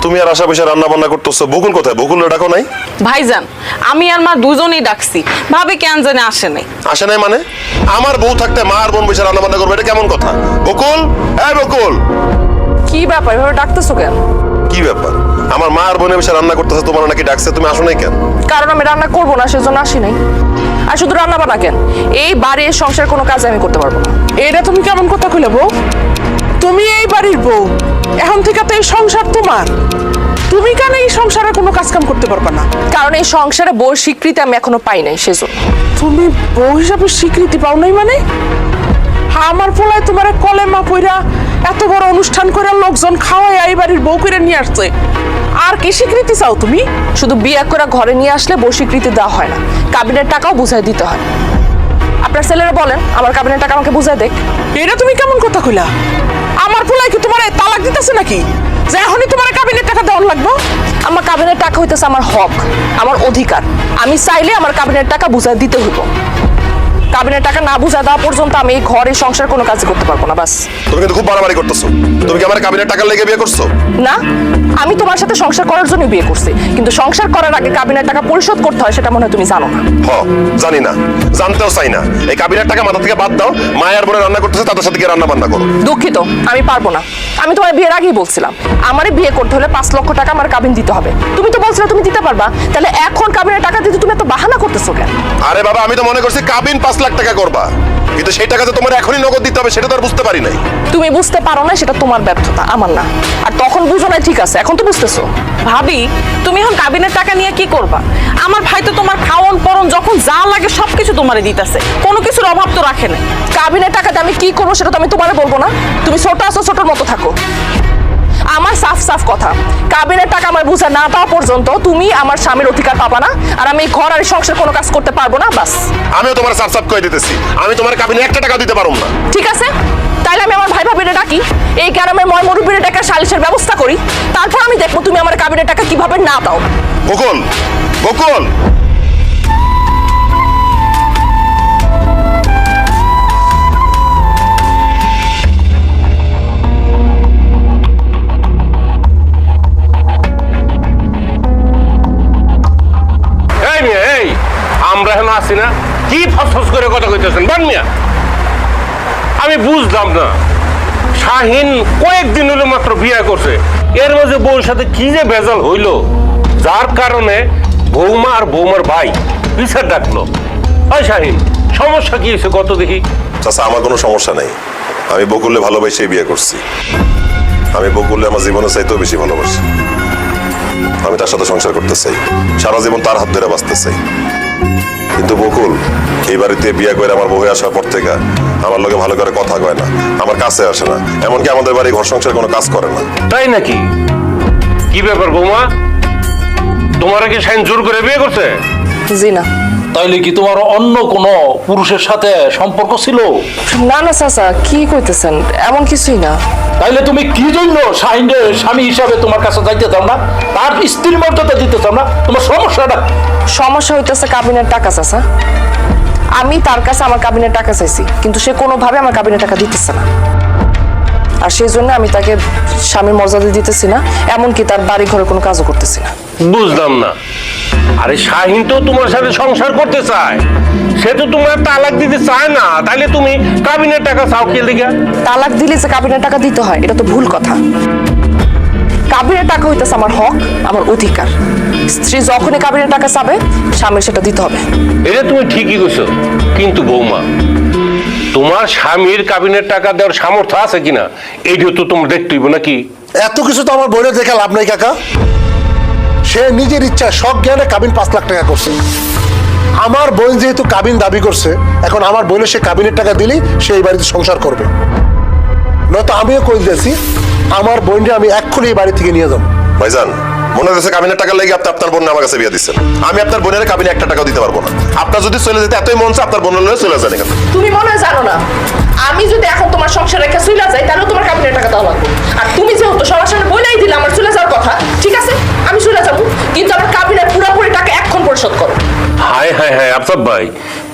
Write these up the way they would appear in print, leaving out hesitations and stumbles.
তুমি আর আশা পয়সা রান্না বান্না করতেছো, বকুল কোথায়? বকুল ডাকো নাই? ভাইজান আমি আর মা দুজনেই ডাকছি, ভাবে কেন জানে আসে নাই। আসে নাই মানে? আমার বউ থাকতে মা আর বোন বসে রান্না বান্না করবে, এটা কেমন কথা? বকুল, এই বকুল। কি ব্যাপার এভাবে ডাকতেছো কেন? কি ব্যাপার? আমার মা আর বোনে বসে রান্না করতেছে, তোমার নাকি ডাকছে, তুমি আসো নাই কেন? কারণ আমি রান্না করবো না সেজন্য আসি নাই। আর শুধু রান্না বান্না কেন, এই বাড়ির সংসার কোনো কাজ আমি করতে পারবো না। এটা তুমি কেমন কথা কইলে বউ? তুমি এই বাড়ির বউ, এখন থেকে তো এই সংসার তোমার। তুমি কেন এই সংসারে কোনো কাজ কাম করতে পারবে না? কারণ এই সংসারে বউর স্বীকৃতি আমি এখনো পাই নাই সেজন্য। তুমি বউ হিসাবে স্বীকৃতি পাও নাই মানে? আমার পোলায় তোমার কলেমা পইরা এত বড় অনুষ্ঠান করে লোকজন খাওয়াই এই বাড়ির বউ করে নিয়ে আসছে, আর কি স্বীকৃতি চাও তুমি? শুধু বিয়ে করে ঘরে নিয়ে আসলে বউ স্বীকৃতি দেওয়া হয় না, কাবিনের টাকাও বুঝাই দিতে হয়। আপনার ছেলেরা বলেন আমার কাবিনের টাকা আমাকে বুঝাই দেখ। এটা তুমি কেমন কথা কইলা? আমার পোলায় কি তোমার তালাক দিতেছে নাকি যে এখনই তোমার কাবিনের টাকা দেওয়ার লাগবে? আমার কাবিনের টাকা হইতেছে আমার হক, আমার অধিকার। আমি চাইলে আমার কাবিনের টাকা বুঝাই দিতে হইব। কাবিনের টাকা না বুঝা দেওয়া পর্যন্ত আমি এই ঘরে সংসার কোনো কাজ করতে পারবো না। বাস। তুমি কিন্তু খুব বাড়াবাড়ি করতেছো। তুমি কি আমার কাবিনের টাকা লেগে বিয়ে করছো? না, আমি তোমার সাথে সংসার করার জন্য বিয়ে করছি, কিন্তু সংসার করার আগে কাবিনের টাকা পরিশোধ করতে হয় সেটা মনে হয় তুমি জানো না। জানি না, জানতেও চাই না। এই কাবিনের টাকা মাথা থেকে বাদ দাও, মায়ের বোনে রান্না করতেছে, তাদের সাথে গিয়ে রান্না বান্না করো। দুঃখিত, আমি পারবো না। আমি তোমার বিয়ের আগেই বলছিলাম আমারে বিয়ে করতে হলে 5 লক্ষ টাকা আমার কাবিন দিতে হবে। তুমি তো বলছিলে তুমি দিতে পারবা, তাহলে এখন কাবিনের টাকা দিতে তুমি এত বাহানা করতেছো কেন? আরে বাবা, আমি তো মনে করছি কাবিন 5 লাখ টাকা করবা, কিন্তু সেই টাকা তো তোমার এখনই নগদ দিতে হবে, সেটা তো আর বুঝতে পারি নাই। তুমি বুঝতে পারো না, সেটা তোমার ব্যর্থতা, আমার না। আর তখন বুঝো না, ঠিক আছে, এখন তো বুঝতেছো। ভাবি, তুমি এখন কাবিনের টাকা নিয়ে কি করবা? আমার ভাই তো তোমার খাওয়ন পরন যখন যা লাগে সবকিছু তোমারে দিতেছে, কোনো কিছুর অভাব তো রাখে না। কাবিনের টাকাতে আমি কি করবো সেটা তো আমি তোমারে বলবো না। তুমি ছোট আছো, ছোটর মতো থাকো। আমার সাফ সাফ কথা, কাবিনের টাকা আমার বুঝা না পাওয়া পর্যন্ত তুমি আমার স্বামীর অধিকার পাবা না, আর আমি ঘর আর সংসার কোনো কাজ করতে পারবো না। বাস। আমিও তোমার সাফ সাফ কই দিতেছি, আমি তোমার কাবিনে 1 টাকা দিতে পারবো না। ঠিক আছে, তাইলে আমি আমার ভাই ভাবিরে ডাকি, এই গ্রামের ময় মুরব্বিরে টাকা সালিশের ব্যবস্থা করি, তারপর আমি দেখবো তুমি আমার কাবিনের টাকা কিভাবে না দাও। বকুল, বকুল। আমরা এখন আছি না, কি ফসফস করে কথা কইতেছেন বান মিয়া? আমি বুঝলাম না, শাহিন কয়েকদিন হলো মাত্র বিয়ে করছে, এর মাঝে বউর সাথে কি যে ভেজাল হইলো, যার কারণে বৌমা আর বৌমার ভাই বিচার ডাকলো। ওই শাহিন, সমস্যা কি হয়েছে কত দেখি? চাচা, আমার কোনো সমস্যা নেই। আমি বকুলে ভালোবেসে বিয়ে করছি। আমি বকুলে আমার জীবনে চাইতেও বেশি ভালোবাসি। আমি তার সাথে সংসার করতে চাই, সারা জীবন তার হাত ধরে বাঁচতে চাই। কিন্তু বকুল এই বাড়িতে বিয়ে করে আমার বউ আসার পর থেকে আমার লোকে ভালো করে কথা কয় না, আমার কাছে আসে না, এমনকি আমাদের বাড়ি ঘর সংসার কোনো কাজ করে না। তাই নাকি? কি ব্যাপার বৌমা, তোমার কি শাহিন জোর করে বিয়ে করছে? জি না। তাইলে কি তোমার অন্য কোনো পুরুষের সাথে সম্পর্ক ছিল? না না চাচা, কি কইতেছেন? এমন কিছুই না। তাইলে তুমি কি জন্য শাহিনের স্বামী হিসাবে তোমার কাছে যাইতে চাও না, তার স্ত্রীর মর্যাদা দিতে চাও না? তোমার সমস্যাটা? সমস্যা হইতেছে কাবিনের টাকা চাচা। আমি তার কাছে আমার কাবিনের টাকা চাইছি, কিন্তু সে কোনোভাবে আমার কাবিনের টাকা দিতেছে না, আর সেই জন্য আমি তাকে স্বামীর মর্যাদা দিতেছি না, এমনকি তার বাড়ি ঘরে কোনো কাজও করতেছি না। বুঝলাম না। আরে শাহিন তো তোমার সাথে সংসার করতে চায়, সে তো তোমার তালাক দিতে চায় না, তাইলে তুমি কাবিনের টাকা চাও কি লিগা? তালাক দিলে যে কাবিনের টাকা দিতে হয় এটা তো ভুল কথা। কাবিনের টাকা হইতেছে আমার হক, আমার অধিকার। স্ত্রী যখনই কাবিনের টাকা চাবে স্বামীর সেটা দিতে হবে। এটা তুমি ঠিকই কইছো, কিন্তু বৌমা, তোমার স্বামীর কাবিনের টাকা দেওয়ার সামর্থ্য আছে কিনা এইটা তো তোমার দেখতে হইব নাকি? এত কিছু তো আমার বোনের দেখে লাভ নাই কাকা। সে নিজের ইচ্ছা সব জ্ঞানে কাবিন 5 লাখ টাকা করছে। আমার বোন যেহেতু কাবিন দাবি করছে, এখন আমার বোনের সে কাবিনের টাকা দিলেই সে এই বাড়িতে সংসার করবে। নয়তো আমিও কই দিয়েছি আমার বোনকে আমি এক্ষুনি এই বাড়ি থেকে নিয়ে যাবো। ভাইজান, মনে হচ্ছে কাবিনের টাকা লেগে আপনি আপনার বোন আমার কাছে বিয়ে দিচ্ছেন। আমি আপনার বোনের কাবিনে 1 টাকাও দিতে পারবো না। আপনার যদি চলে যেতে এতই মন চায় আপনার বোনের লয়ে চলে যান এখানে। তুমি মনে হয় জানো না, আমি যদি এখন তোমার সংসার রেখে চলে যাই তাহলে তোমার কাবিনের টাকা দেওয়া লাগবে। আর তুমি যেহেতু সবার সামনে বলেই দিলে আমার চলে যাওয়ার কথা, ঠিক আছে আমি চলে যাবো, কিন্তু আমার কাবিনের পুরোপুরি টাকা এখন পরিশোধ করো। হায় হায় হায়, আফসাব ভাই,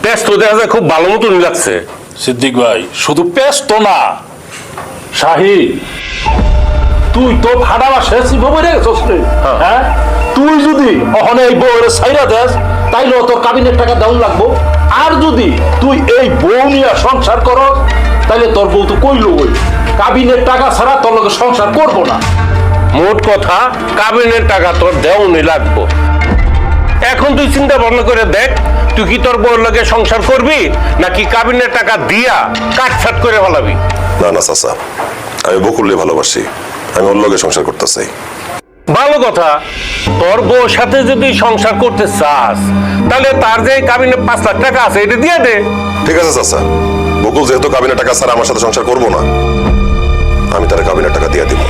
পেস তো দেখা যায় খুব ভালো মতন লাগছে। সিদ্দিক ভাই, শুধু পেস্ট তো না, শাহিন তুই তো ভাড়া বাসে বই রেখেছিস রে। হ্যাঁ তুই যদি অহনে এই বউয়ের সাইরা দেস তাইলে তোর কাবিনের টাকা দেওয়া লাগবো। আর যদি তুই এই বউ নিয়ে সংসার করস তাইলে তোর বউ তো কইলো ওই কাবিনের টাকা ছাড়া তোর লোকের সংসার করবো না। মোট কথা কাবিনের টাকা তোর দেওয়ানি লাগবো। এখন তুই চিন্তা ভাবনা করে দেখ, তুই কি তোর বউর লগে সংসার করবি নাকি কাবিনের টাকা দিয়া কাটছাট করে ফেলাবি? না না চাচা, আমি বকুলকে ভালোবাসি, আমি ওর লগে সংসার করতে চাই। ভালো কথা, তোর বউর সাথে যদি সংসার করতে চাস তাহলে তার যে কাবিনে 5 লাখ টাকা আছে এটা দিয়ে দে। ঠিক আছে চাচা, বকুল যেহেতু কাবিনের টাকা ছাড়া আমার সাথে সংসার করবো না, আমি তার কাবিনের টাকা দিয়ে দিব।